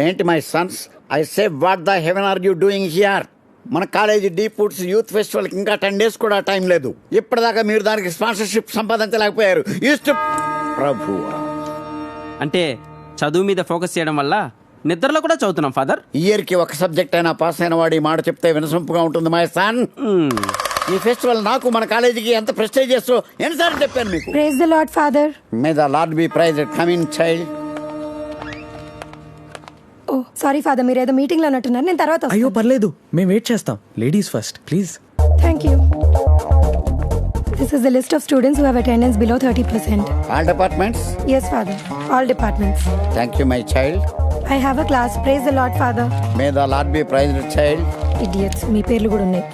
ఏంటి my sons, I say what the heaven are you doing here? మన college deep foods youth ఫెస్టివల్కి ఇంకా 10 days కూడా time లేదు. ఇప్పటిదాకా మీరు దానికి స్పాన్సర్షిప్ సంపాదించలేకపోయారు. ప్రభువా, అంటే చదువు మీద ఫోకస్ చేయడం వల్ల నిద్రలో కూడా చదువుతున్నాం ఫాదర్. ఇయర్కి ఒక సబ్జెక్ట్ అయినా పాస్ అయిన వాడు ఈ మాట చెప్తే వినసొంపుగా ఉంటుంది మై సన్. ఈ ఫెస్టివల్ నాకు మన కాలేజీకి ఎంత ప్రెస్టేజ్ చేస్తూ ఎన్నిసార్లు చెప్పాను మీకు. Praise the Lord Father. May the Lord be praised. Come in child. Oh sorry Father, మీరు ఏదో మీటింగ్ లో ఉన్నట్టున్నారు, నేను తర్వాత అయ్యో పర్లేదు, మేము వెయిట్ చేస్తాం. Ladies first please. Thank you. This is the list of students who have attendance below 30%. All departments? Yes, Father. All departments. Thank you my child. I have a class. Praise the Lord, Father. May the Lord be praised child. Idiots. మీ పేర్లు కూడా ఉన్నాయి.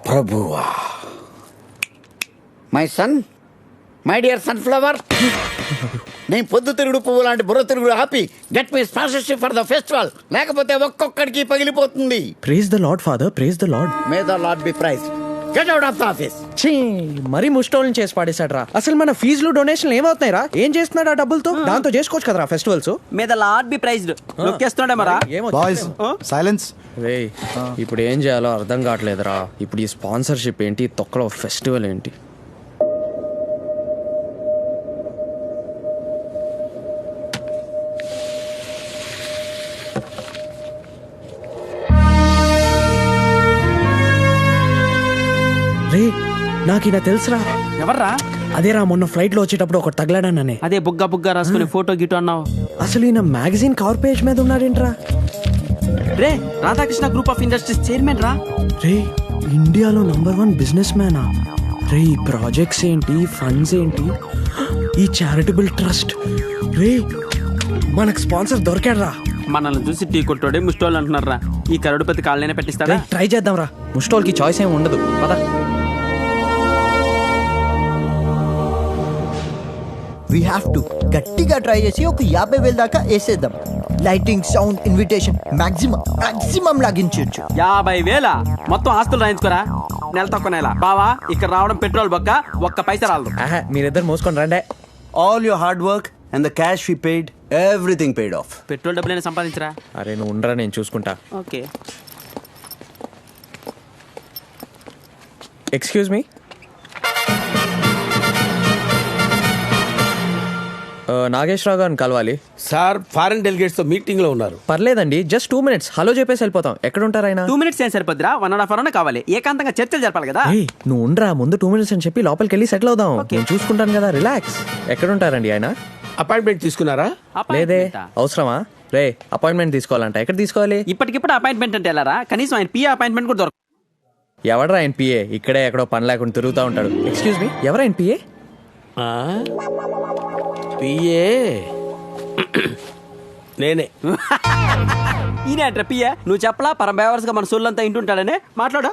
ప్రభువా. My son, my dear sunflower, నేను పొద్దు తిరుగుడు పువ్వు లాంటి బుర్ర తిరుగుడు ఆపి get me sponsorship for the festival, లేకపోతే ఒక్కొక్కడికి పగిలిపోతుంది. Praise the Lord Father, praise the Lord. May the Lord be praise. Get out of the office. ఛీ, మరీ ముష్టోళ్ళని చేసి పాడేశాడు రా. అసలు మన ఫీజులు డొనేషన్లు ఏమవుతున్నాయి రా? ఏం చేస్తున్నాడు ఆ డబ్బులతో? దాంతో చేసుకోవచ్చు కదరా ఫెస్టివల్స్. మీద lord be praised నొక్కేస్తున్నాడే Mara. Boys silence. రేయ్, ఇప్పుడు ఏం చేయాలో అర్థం కావట్లేదురా. ఇప్పుడు ఈ స్పాన్సర్షిప్ ఏంటి, తొక్కలో ఫెస్టివల్ ఏంటి? రే, నాకు ఈయన తెలుసురా. ఎవర్రా? అదేరా, మొన్న ఫ్లైట్ లో వచ్చేటప్పుడు ఒకటి తగలాడాననే. అదే బుగ్గ బుగ్గ రాసుకుని ఫోటో గిటో అన్నావు. అసలు ఈయన మ్యాగజైన్ కవర్ పేజ్ మీద ఉన్నాడేంట్రా? రే, Radhakrishna group of industries chairman రా. రే, ఇండియాలో #1 బిజినెస్ మ్యానా? రే, ఈ ప్రాజెక్ట్స్ ఏంటి, ఫండ్స్ ఏంటి, ఈ చారిటబుల్ ట్రస్ట్. రే, మనకు స్పాన్సర్ దొరికాడు రా. మనల్ని చూసి టీ కొట్టోడే ముష్టోళ్ళు అంటున్నారా. ఈ కరోడుపతి కాళ్ళనే పెట్టిస్తాడా? ట్రై చేద్దాం రా. ముస్టోల్కి చాయిస్ ఏమి ఉండదు. పద. వీ హ్యావ్ టు గట్టిగా ట్రై చేసి ఒక 50,000 దాకా వేసేద్దాం. లైటింగ్, సౌండ్, ఇన్విటేషన్ మాక్సిమం లాగించవచ్చు. 50,000 మొత్తం ఆస్తులు రాయించుకోరా. నెల తక్కువ నెల బావా. ఇక్కడ రావడం పెట్రోల్ బొక్క, ఒక్క పైసా రాదు. ఆహా, మీరిద్దరు మోసుకొని రండి. All your hard work and the cash we paid, everything paid off. Petrol డబ్బులైనా సంపాదించరా. అరే నువ్వు ఉండరా, నేను చూసుకుంటా. ఓకే. ఎక్స్క్యూజ్ మీ, నాగేశ్వరరావు గారిని కలవాలి సార్. ఫారెన్ డెలిగేట్స్ తో మీటింగ్ లో ఉన్నారు. పర్లేదండి, జస్ట్ 2 minutes హలో చెప్పేసి వెళ్ళిపోతాం. ఎక్కడ ఉంటారు ఆయన? 2 minutes ఏం సరిపోద్దిరా, 1.5 hour కావాలి. ఏకాంతంగా చర్చలు జరపాలి కదా. ఏయ్, నువ్వు ఉండరా, ముందు 2 minutes అని చెప్పి లోపలికి వెళ్ళి సెటిల్ అవుదాం. నేను చూసుకుంటాను కదా, రిలాక్స్. ఎక్కడ ఉంటారండి ఆయన? అపాయింట్మెంట్ తీసుకున్నారా? లేదే. Appointment ఆ? అవసరమా? రే, అపాయింట్మెంట్ తీసుకోవాలంట. ఎక్కడ తీసుకోవాలి? ఇప్పటికిప్పుడు అపాయింట్మెంట్ అంటే వెళ్ళారా? కనీసం ఆయన పిఏ అపాయింట్మెంట్ కూడా దొరకదు. ఎవడరా ఆయన పిఏ? ఇక్కడే ఎక్కడో పని లేకుండా తిరుగుతూ ఉంటాడు. ఎక్స్క్యూజ్ మీ, ఎవరా ఆయన పిఏ? పిఏ నేనే. ఈయన అంటారా పిఏ? నువ్వు చెప్పలా పరమేవర్స్ గా మన సోళ్ళంతా ఇంటుంటాడనే మాట్లాడా.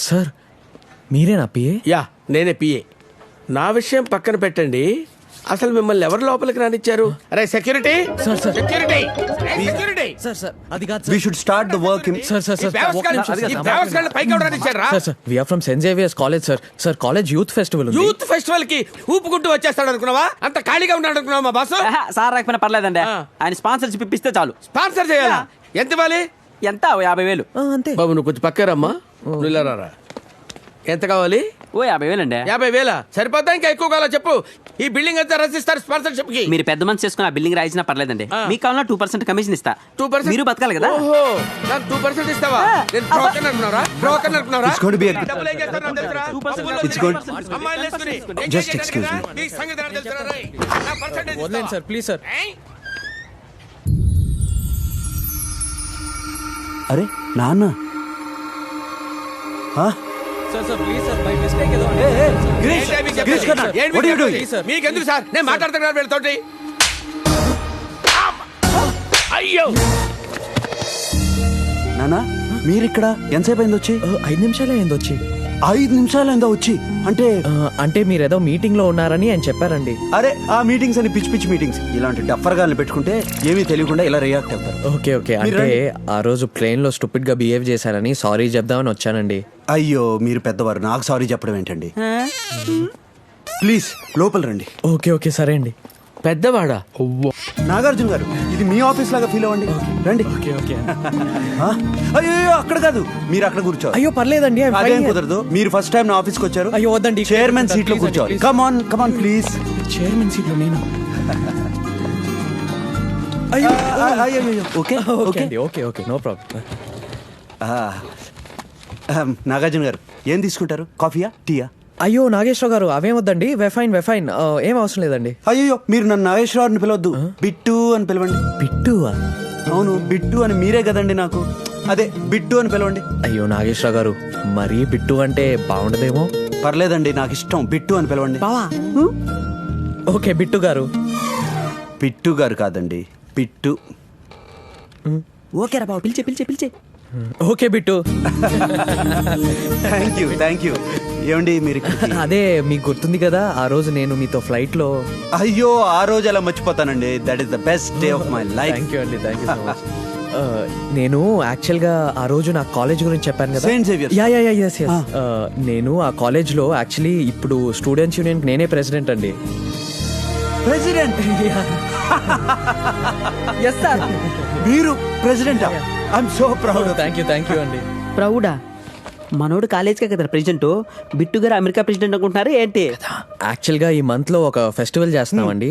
సార్, మీరేనా పిఏ? యా, నేనే పిఏ. నా విషయం పక్కన పెట్టండి, అసలు మిమ్మల్ని ఎవరు లోపలికి రానిచ్చారు? అరే security, sir, sir. Security, security. Sir sir, అది కాదు We should start the work. Sir. Sir sir, పైకి ఎవరు రానిచ్చారు రా? Sir sir, we are from saint Xavier's college sir. Sir, college youth festival ఉంది. యూత్ ఫెస్టివల్ కి ఊపుకుంటూ వచ్చేస్తాడు అనుకున్నావా? అంత ఖాళీగా ఉన్నాడు అనుకున్నావా మా బాసు? సార్ రాకపోయినా పర్లేదండి, ఆయన స్పాన్సర్షిప్ ఇప్పిస్తే చాలు. స్పాన్సర్ చేయాలా? ఎంత ఇవ్వాలి? ఎంత? 50,000. అంతే. బాబు నువ్వు కొంచెం పక్కారమ్మా. నువ్వు ఇలా రారా. ఎంత కావాలి? ఓ 50,000 అండి. 50,000 సరిపోతా? ఇంకా ఎక్కువ కావాలో చెప్పు. ఈ బిల్డింగ్ అంతా రసిస్తారు స్పాన్సర్షిప్ కి. మీరు పెద్ద మనసు చేసుకుని ఆ బిల్డింగ్ రాయించినా పర్లేదండి. మీకు కావాలన్నా 2% కమిషన్ ఇస్తా. 2%? మీరు బతకాలి కదా. ఓహో, నాకు 2% ఇస్తావా? నేను బ్రోకర్ అనుకున్నారా? బ్రోకర్ అనుకున్నారా? It's going to be a- డబ్బులు ఏం చేస్తారో నాకు తెలుసురా? 2% It's good. అమ్మాయిలు వేసుకుని Just excuse me. మీ సంగతి నాకు తెలుసురా రేయ్. నా percentage వదిలేండి ఇస్తావా? Sir, please sir. ఏయ్? అరే నాన్న. Sir sir, please sir, by mistake ఏదో. ఏంటి అవి చెప్పేది? గిరీష్ కన్నా, ఏంటి what are you మీకు doing? చెప్పేది? మీకెందుకు సార్? నేను మాట్లాడుతున్నాను వీళ్ళతోటి. అయ్యో, నాన్న, మీరిక్కడ ఎంతసేపు అయింది వచ్చి? 5 నిమిషాలే అయింది వచ్చి. 5 నిమిషాలైందా వచ్చి అంటే అంటే మీరేదో మీటింగ్ లో ఉన్నారని ఆయన చెప్పారండి. అరే ఆ మీటింగ్స్ అని పిచ్చి పిచ్చి మీటింగ్స్ ఇలాంటి డఫర్గాల్ని పెట్టుకుంటే ఏమీ తెలియకుండా ఇలా రియాక్ట్ అవుతారు. ఓకే ఓకే అంటే ఆ రోజు ప్లేన్ లో స్టూపిడ్ గా బిహేవ్ చేశారని సారీ చెప్దామని వచ్చానండి. అయ్యో మీరు పెద్దవారు, నాకు సారీ చెప్పడం ఏంటండి. ప్లీజ్ లోపల రండి. ఓకే ఓకే సరే అండి. పెద్దవాడా? నాగార్జున గారు ఇది మీ ఆఫీస్ లాగా ఫీల్ అవ్వండి, రండి. Okay okay. అయ్యో అక్కడ కాదు, మీరు అక్కడ కూర్చోవాలి. అయ్యో పర్లేదండి. I'm fine అదేం here. కుదరదు, మీరు ఫస్ట్ టైం నా ఆఫీస్కి వచ్చారు. అయ్యో వద్దండి. చైర్మన్ సీట్ లో కూర్చోవాలి. Come on please. Chairman seat లో నేను. అయ్యో okay okay okay okay no problem. Nagarjuna garu ఏం తీసుకుంటారు, కాఫీయా టీయా? అయ్యో నాగేశ్వర గారు అవేం వద్దండి. వెఫైన్ ఏం అవసరం లేదండి. అయ్యో మీరు నన్ను నాగేశ్వరరావు అని పిలవద్దు, బిట్టు అని పిలవండి. బిట్టువా? అవును బిట్టు అని మీరే కదండి నాకు, అదే బిట్టు అని పిలవండి. అయ్యో నాగేశ్వర గారు మరీ బిట్టు అంటే బాగుండదేమో. పర్లేదండి నాకు ఇష్టం, బిట్టు అని పిలవండి. ఓకే బిట్టు గారు. పిట్టు గారు కాదండి, పిట్టు. ఓకే రా బావ, పిలిచే. ఓకే బిట్టు. Thank you. ఏమండి మీరు ఇక్కడికి? అదే మీకు గుర్తుంది కదా ఆ రోజు నేను మీతో ఫ్లైట్ లో. అయ్యో ఆ రోజు అలా మర్చిపోతానండి, that is the best day of my life. Thank you అండి, థ్యాంక్ యూ సో మచ్. నేను యాక్చువల్ గా ఆ రోజు నా కాలేజ్ గురించి చెప్పాను కదా. Saint Xavier's. yes. నేను ఆ కాలేజ్ లో యాక్చువల్లీ ఇప్పుడు స్టూడెంట్స్ యూనియన్ నేనే ప్రెసిడెంట్ అండి. ప్రెసిడెంట్? Yes sir. మీరు ప్రెసిడెంటా? I'm so proud. Thank you అండి. ప్రౌడా? మనోడు కాలేజ్కే కదా president, Bittu garu America president అనుకుంటున్నారు ఏంటి? యాక్చువల్ గా ఈ మంత్ లో ఒక ఫెస్టివల్ చేస్తున్నామండి.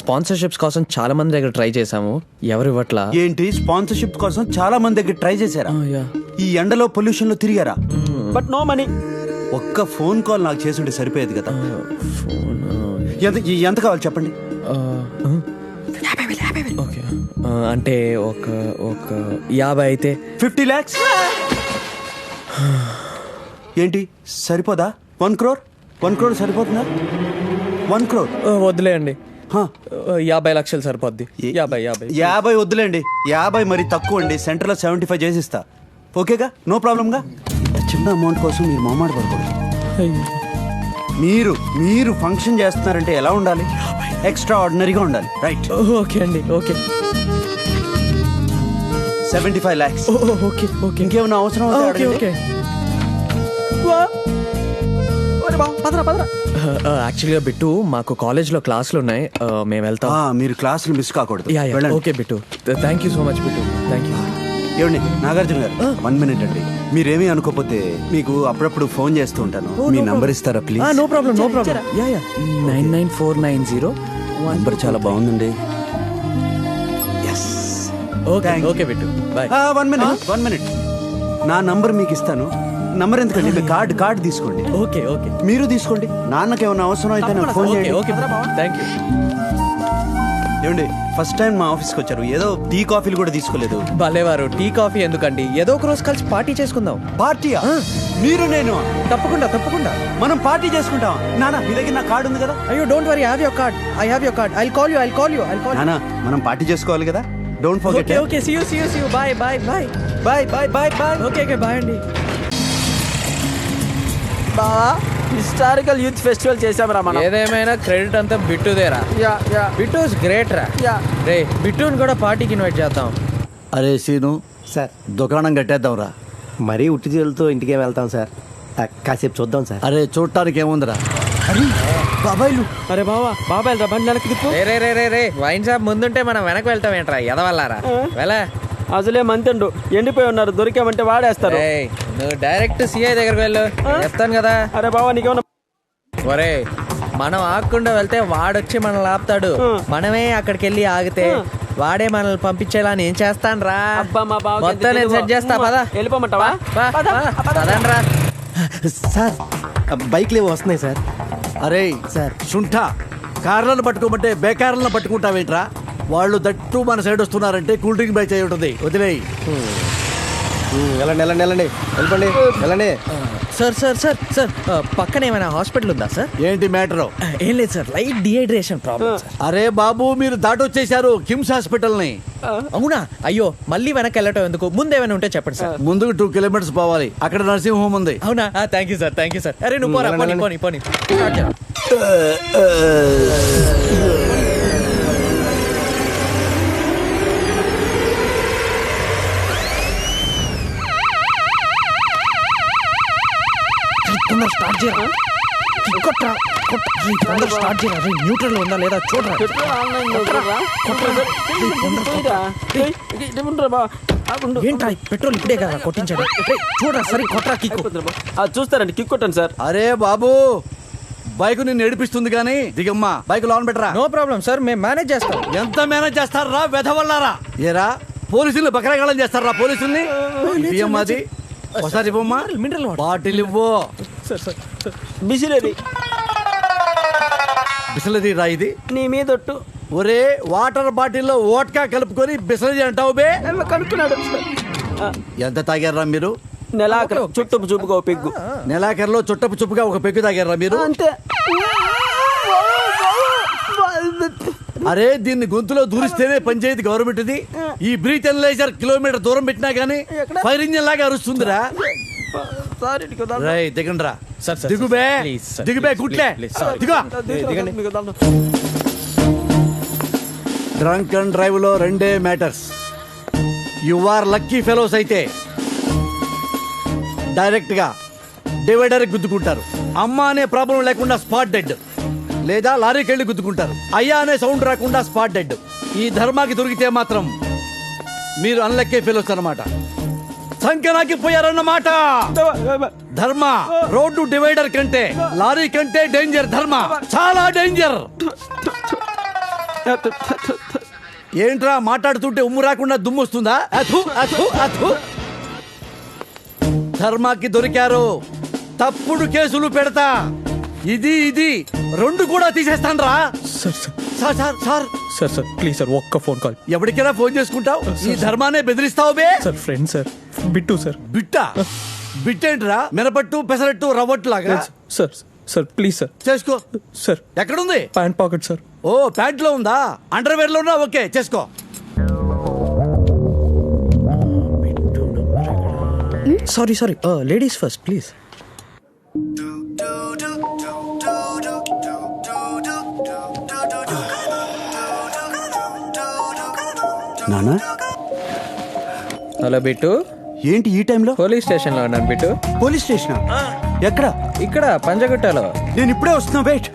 స్పాన్సర్షిప్స్ కోసం చాలా మంది దగ్గర ట్రై చేసాము, ఎవరు ఇవ్వట్లా. ఏంటి స్పాన్సర్షిప్ కోసం చాలా మంది దగ్గర ట్రై చేశారా? ఈ ఎండలో పొల్యూషన్ లో తిరిగారా? But no money. ఒక్క ఫోన్ కాల్ నాకు చేసుంటే సరిపోయేది కదా. ఎంత కావాలి చెప్పండి. ఓకే అంటే ఒక 50 అయితే. 50 lakhs? ఏంటి సరిపోదా? 1 crore? 1 crore సరిపోతుందా? 1 crore వద్దులే అండి. 50 లక్షలు సరిపోద్ది. 50 వద్దులేండి, 50 మరి తక్కువ అండి. సెంటర్ లో 75 చేసిస్తా. ఓకేగా, నో ప్రాబ్లంగా. చిన్న అమౌంట్ కోసం మీరు మొహమాట పడకూడదు. మీరు ఫంక్షన్ చేస్తున్నారంటే ఎలా ఉండాలి? ఎక్స్ట్రా ఆర్డినరీగా ఉండాలి, రైట్? ఓకే అండి. Okay 75 lakhs. Okay okay. ఇంకేమన్నా అవసరం ఓకే ఓకే. యాక్చువల్గా బిట్టు మాకు కాలేజ్ లో క్లాసులు ఉన్నాయి, మేము వెళ్తాం. మీరు క్లాసులు మిస్ కాకూడదు. Okay Bittu, thank you so much Bittu, thank you. ఏమండి నాగార్జున గారు 1 minute అండి, మీరేమీ అనుకోకపోతే మీకు అప్పుడప్పుడు ఫోన్ చేస్తూ ఉంటాను. మీ నంబర్ ఇస్తారా ప్లీజ్? No problem 99490. నంబర్ చాలా బాగుందండి. Okay Bittu bye. 1 minute నా నంబర్ మీకు ఇస్తాను. నంబర్ ఎందుకండి, మీ కార్డు తీసుకోండి. ఓకే ఓకే మీరు తీసుకోండి. నాన్నకి ఏమైనా అవసరం అయితే నాకు ఫోన్ చేయండి. Okay thank you. ఏమండి ఫస్ట్ టైం మా ఆఫీస్కి వచ్చారు, ఏదో టీ కాఫీలు కూడా తీసుకోలేదు. భలేవారు, టీ కాఫీ ఎందుకండి, ఏదో ఒక రోజు కలిసి పార్టీ చేసుకుందాం. పార్టీయా? మీరు నేను? తప్పకుండా మనం పార్టీ చేసుకుంటాం. నాన్న మీ దగ్గర నా కార్డు ఉంది కదా? అయ్యో don't worry, I have your card. I'll call you. నాన్న మనం పార్టీ చేసుకోవాలి కదా, don't forget. Okay see you. Bye. Okay bye అండి. బావా హిస్టారికల్ యూత్ ఫెస్టివల్ చేసామరా మనం. ఏదేమైనా క్రెడిట్ అంతా బిట్టుదేరా. బిట్టు గ్రేట్ రా. రే బిట్టుని కూడా పార్టీకి ఇన్వైట్ చేద్దాం. అరే సీను సార్ దుకాణం కట్టేద్దాం రా. మరీ ఉట్టి చేతులతో ఇంటికే వెళ్తాం సార్, కాసేపు చూద్దాం సార్. అరే చూడటానికి ఏముందిరా. బాబాయ్లు. అరే బాబాయ్ రా బండి వెనక్కి తిప్పు. రే వైన్ షాప్ ముందుంటే మనం వెనక్కి వెళ్తాం ఏంట్రా ఎదవల్లారా. వెళ్ళా అసలే మంతండు ఎండిపోయి ఉన్నారు, దొరికామంటే వాడేస్తారు. నువ్వు డైరెక్ట్ సిఐ దగ్గరకు వెళ్ళు, చెప్తాను కదా. అరే బావా నీకేమన్నా ఒరే మనం ఆగకుండా వెళ్తే వాడొచ్చి మనల్ని ఆపుతాడు, మనమే అక్కడికి వెళ్ళి ఆగితే వాడే మనల్ని పంపించేలా నేను చేస్తాను రా. మొత్తం నేను సెట్ చేస్తా, పదా వెళ్ళిపోమంటావా? పదండ్రా. సార్ బైక్లు ఏవో వస్తున్నాయి సార్. అరే సార్ శుంఠ, కార్లను పట్టుకోమంటే బేకార్లను పట్టుకుంటావేంట్రా? వాళ్ళు దట్టు మన సైడ్ వస్తున్నారంటే కూల్ డ్రింక్ బ్యాచ్ అయి ఉంటుంది, వదిలేయి. వెళ్ళండి వెళ్ళండి వెళ్ళండి సార్ సార్ సార్ సార్ పక్కన ఏమైనా హాస్పిటల్ ఉందా సార్? ఏంటి మ్యాటరు? ఏం లేదు sir, light dehydration problem sir. అరే బాబు, మీరు దాటొచ్చేశారు కిమ్స్ హాస్పిటల్ ని. అవునా? అయ్యో, మళ్ళీ వెనక్కి వెళ్ళటం ఎందుకు, ముందు ఏమైనా ఉంటే చెప్పండి సార్. ముందుకు 2 కిలోమీటర్స్ పోవాలి, అక్కడ నర్సింగ్ హోమ్ ఉంది. అవునా? Thank you sir, thank you sir. అరే నువ్వు పోరా, పోనీ పోనీ పోనీ. స్టార్ట్ చేద్దాం. తొందర స్టార్ట్ చేయరా, కొట్రా తొందర స్టార్ట్ చేయరా. న్యూట్రల్ ఉందా లేదా చూడరా. ఏంట్రా పెట్రోల్ ఇప్పుడే కదా కొట్టించాడు. చూడరా సరే, కొట్రా కిక్. చూస్తారండి, కిక్ కొట్టండి సార్. అరే బాబు, బైక్ నిన్ను ఏడిపిస్తుంది కానీ దిగమ్మా, బైక్ లోన్ పెట్టరా. నో ప్రాబ్లం సార్, మేము మేనేజ్ చేస్తాం. ఎంత మేనేజ్ చేస్తారా వెధవల్లారా? ఏరా పోలీసులు బకరాగాళం చేస్తారా పోలీసుల్ని? ఇవ్వమ్మాది ఒకసారి ఇవ్వమ్మా. మినరల్ బాటిల్ ఇవ్వు. బిసిలేది బిసలది రా ఇది. నీ మీద ఒట్టు. ఒరే, వాటర్ బాటిల్లో ఓట్కా కలుపుకొని బిసలది అంటావు బే. కనుక్కున్నాడు. ఎంత తాగారా మీరు? నెలాఖరు చుట్టూ చూపుగా ఓ పెగ్గు. నెలాఖరులో చుట్టపు చుప్పుగా ఒక పెగ్గు తాగారా మీరు? అంతే. అరే, దీన్ని గొంతులో దూరిస్తేనే పంచాయతీ గవర్నమెంట్ది. ఈ బ్రీత్ అనలైజర్ కిలోమీటర్ దూరం పెట్టినా గానీ ఫైర్ ఇంజిన్ లాగా అరుస్తుందిరా. రై దిగండ్రా. సార్, సార్, దిగుబే ప్లీజ్ సార్, దిగుబే ప్లీజ్, గుట్లే ప్లీజ్, సారీ. దిగు. డ్రంక్ అండ్ డ్రైవ్ లో 2 matters. You are lucky fellows అయితే డైరెక్ట్ గా డివైడర్ గుద్దుకుంటారు. అమ్మ అనే ప్రాబ్లం లేకుండా స్పాట్ డెడ్, లేదా లారీకి వెళ్ళి గుద్దుకుంటారు. అయ్యా అనే సౌండ్ రాకుండా స్పాట్ డెడ్. ఈ ధర్మాకి దొరికితే మాత్రం మీరు అన్లక్కీ ఫెలోస్ అన్నమాట. సంఖ్యనాకి పోయారన్నమాట. ధర్మ రోడ్డు డివైడర్ కంటే లారీ కంటే డేంజర్. ధర్మ చాలా డేంజర్. ఏంట్రా మాట్లాడుతుంటే ఉమ్ము రాకుండా దుమ్ము వస్తుందా? అథు అథు అథు. ధర్మాకి దొరికారు, తప్పుడు కేసులు పెడతా. ఇది 2 కూడా తీసేస్తాను రా. Sir sir sir sir sir sir sir please sir, ఒక్క ఫోన్ కాల్. ఎవరికైనా ఫోన్ చేసుకుంటావు? ఈ ధర్మానే బెదిరిస్తావు బే. Sir friend sir, Bittu sir. బిట్టా? బిట్టేంట్రా? మినపట్టు పెసరట్టు రవ్వట్టు లాగా. Sir sir please sir. చేసుకో. సార్ ఎక్కడుంది? Pant pocket sir. ఓ, ప్యాంట్ లో ఉందా? అండర్వేర్ లో ఉన్నా? ఓకే, చేసుకో. Sorry sorry, ladies first please. నానా, హలో బిట్టు. ఏంటి ఈ టైంలో? పోలీస్ స్టేషన్ లో ఉన్నాను బిట్టు. పోలీస్ స్టేషన్ ఎక్కడ? ఇక్కడ పంజగుట్టలో. నేను ఇప్పుడే వస్తున్నా, wait.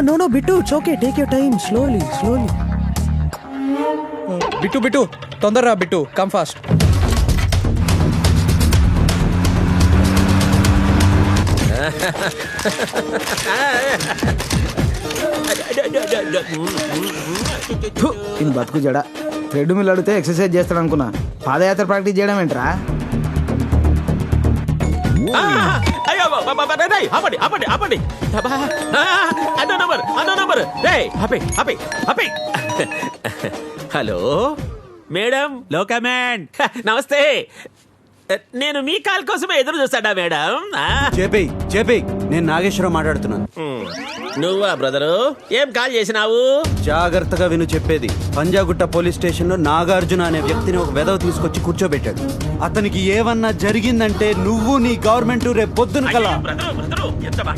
No no Bittu, it's okay, take your time, slowly slowly. Bittu Bittu తొందరరా బిట్టు, కమ్ ఫాస్ట్. ఇన్ బతుకు జడ. థ్రెడ్ మిల్ అడిగితే ఎక్సర్సైజ్ చేస్తాడు అనుకున్నా, పాదయాత్ర ప్రాక్టీస్ చేయడం ఏంట్రా? అయ్యో ఆపండి ఆపండి ఆపండి. అన్నో నంబర్. హలో మేడం, లోకమాన్ నమస్తే. నేను మీ కాల్ కోసమే ఎదురు చూస్తాడా మేడం? చెప్పేయ్, నేను నాగేశ్వరరావు మాట్లాడుతున్నాను. నువ్వా బ్రదరు? ఏం కాల్ చేసినావు? జాగ్రత్తగా విను చెప్పేది. పంజాగుట్ట పోలీస్ స్టేషన్ లో నాగార్జున అనే వ్యక్తిని ఒక వెధవ తీసుకొచ్చి కూర్చోబెట్టాడు. అతనికి ఏమన్నా జరిగిందంటే నువ్వు నీ గవర్నమెంట్ రేపు పొద్దున కల. బ్రదరు ఎంత మాట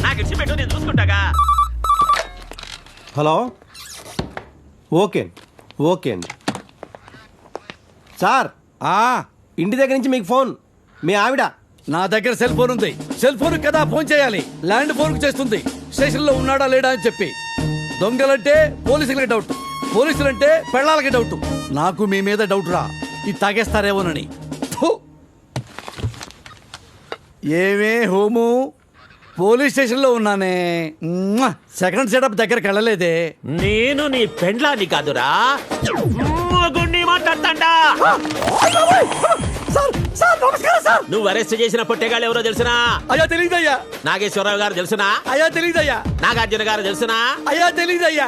నాకు ఇచ్చి పెట్టు, నేను చూసుకుంటాగా. హలో, ఓకే అండి. సార్, ఇంటి దగ్గర నుంచి మీకు ఫోన్. మీ ఆవిడ నా దగ్గర సెల్ ఫోన్ ఉంది. సెల్ ఫోన్ కదా ఫోన్ చేయాలి, ల్యాండ్ ఫోన్ చేస్తుంది. స్టేషన్ లో ఉన్నాడా లేడా అని చెప్పి. దొంగలంటే పోలీసులకి డౌట్, పోలీసులంటే పెళ్ళాలకి డౌట్. నాకు మీ మీద డౌట్ రా, ఇది తాగేస్తారేమోనని. ఫు. ఏమే హోము, పోలీస్ స్టేషన్ లో ఉన్నానే. సెకండ్ సెటప్ దగ్గరికి వెళ్ళలేదే. నేను నీ పెండ్లాన్ని కాదురా, మొగుణ్ణి మాట్లాడతాండా. నువ్వు అరెస్ట్ చేసిన పొట్టేగాళ్ళు ఎవరో తెలుసునా? అయ్యా తెలీదయ్యా. నాగేశ్వరరావు గారు తెలుసునా? అయ్యా తెలీదయ్యా. నాగార్జున గారు తెలుసునా? అయ్యా తెలీదయ్యా.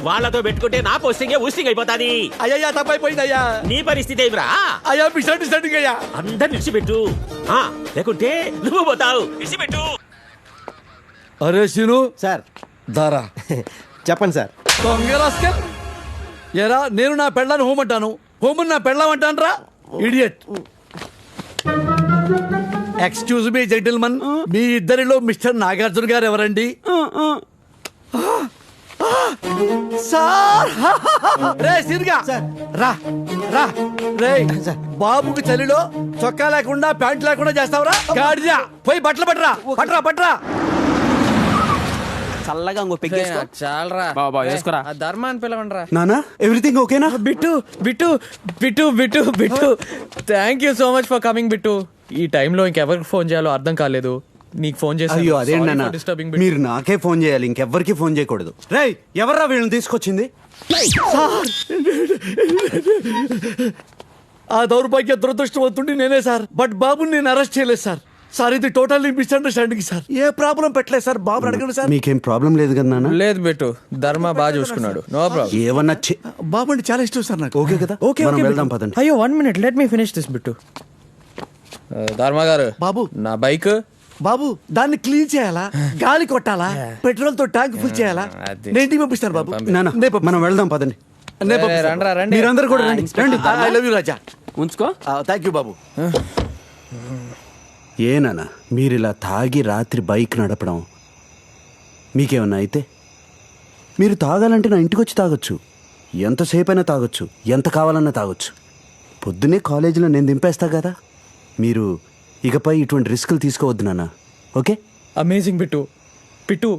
వాళ్ళతో పెట్టుకుంటే నా పోస్టింగే ఊస్టింగ్ అయిపోతాది. అయ్యా తప్పైపోయిందయ్యా. నీ పరిస్థితి ఏమిరా? అయ్యా మిస్అండర్స్టాండింగ్ అయ్యా. అందరు విడిచిపెట్టు, లేకుంటే నువ్వు పోతావు. విడిచిపెట్టు. అరే శీను సార్ దారా చెప్పండి సార్. దొంగరాస్కల్. ఎరా నేను నా పెళ్ళాన్ని హోమంటాను, హోమన్ నా పెళ్ళామంటాను రా ఇడియట్. ఎక్స్క్యూజ్ మీ జెంటిల్మన్, మీ ఇద్దరిలో మిస్టర్ నాగార్జున గారు ఎవరండి? సార్ రే సిరిగా రా రా రే. బాబుకి చలిలో చొక్కా లేకుండా ప్యాంట్ లేకుండా చేస్తావురా గాడిదా? పోయి బట్టలు పట్టరా పట్టరా పట్టరా. చల్లగా ఇంకో పెగ్గేసుకో. చాలరా బాబా వేసుకోరా. ధర్మ అని పిలవండిరా. నానా ఎవ్రీథింగ్ ఓకేనా? Bittu Bittu Bittu Bittu Bittu thank you so much for coming Bittu. ఈ టైంలో ఇంకెవరికి ఫోన్ చేయాలో అర్థం కాలేదు, నీకు ఫోన్ చేసి. అయ్యో అదేంటన్నా, మీరు నాకే ఫోన్ చేయాలి, ఇంకెవ్వరికి ఫోన్ చేయకూడదు. రేయ్ ఎవర్రా వీళ్ళని తీసుకొచ్చింది? ఆ దౌర్భాగ్య దురదృష్టవంతుడి నేనే సార్. బట్ బాబుని నేను అరెస్ట్ చేయలేదు సార్. సార్ ఇది టోటల్లీ మిస్అండర్స్టాండింగ్ సార్. ఏ ప్రాబ్లం పెట్టలేదు సార్. బాబు అడగండి సార్. మీకేం ప్రాబ్లం లేదు కదా నాన్న? లేదు బిట్టు, ధర్మ బాగా చూసుకున్నాడు, నో ప్రాబ్లం. ఏమన్నా బాబు అంటే చాలా ఇష్టం సార్ నాకు. ఓకే కదా? ఓకే మనం ఓకే వెళ్దాం పదండి. అయ్యో 1 minute, let me finish this Bittu. Dharma garu బాబు నా బైక్. బాబు దాన్ని క్లీన్ చేయాలా, గాలి కొట్టాలా, పెట్రోల్ తో ట్యాంక్ ఫుల్ చేయాలా? అది. నేను ఇంటికి పంపిస్తాను బాబు. నాన్న మనం వెళ్దాం పదండి. రండి రండి. మీరందరూ కూడా రండి రండి. ఐ లవ్ యూ రాజా. ఉంచుకో. థ్యాంక్ యూ బాబు. ఏనా మీరు ఇలా తాగి రాత్రి బైక్ నడపడం మీకేమన్నా అయితే? మీరు తాగాలంటే నా ఇంటికి వచ్చి తాగొచ్చు, ఎంతసేపు అయినా తాగొచ్చు, ఎంత కావాలన్నా తాగొచ్చు. పొద్దునే కాలేజీలో నేను దింపేస్తా కదా. మీరు ఇకపై ఇటువంటి రిస్కులు తీసుకోవద్దు నాన్న, ఓకే? Amazing bit. పిట్టు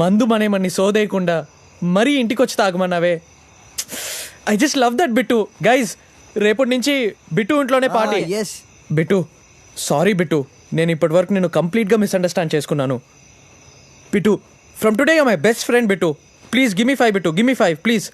మందు మనేమన్ని సోదేయకుండా మరీ ఇంటికి వచ్చి తాగమన్నావే. I just love that Bittu. Guys రేపటి నుంచి బిట్టు ఇంట్లోనే party. Yes Bittu sorry Bittu, నేను ఇప్పటి వరకు నేను కంప్లీట్గా మిస్అండర్స్టాండ్ చేసుకున్నాను. Bittu from today you are my best friend Bittu. Please give me 5 Bittu, give me 5 please.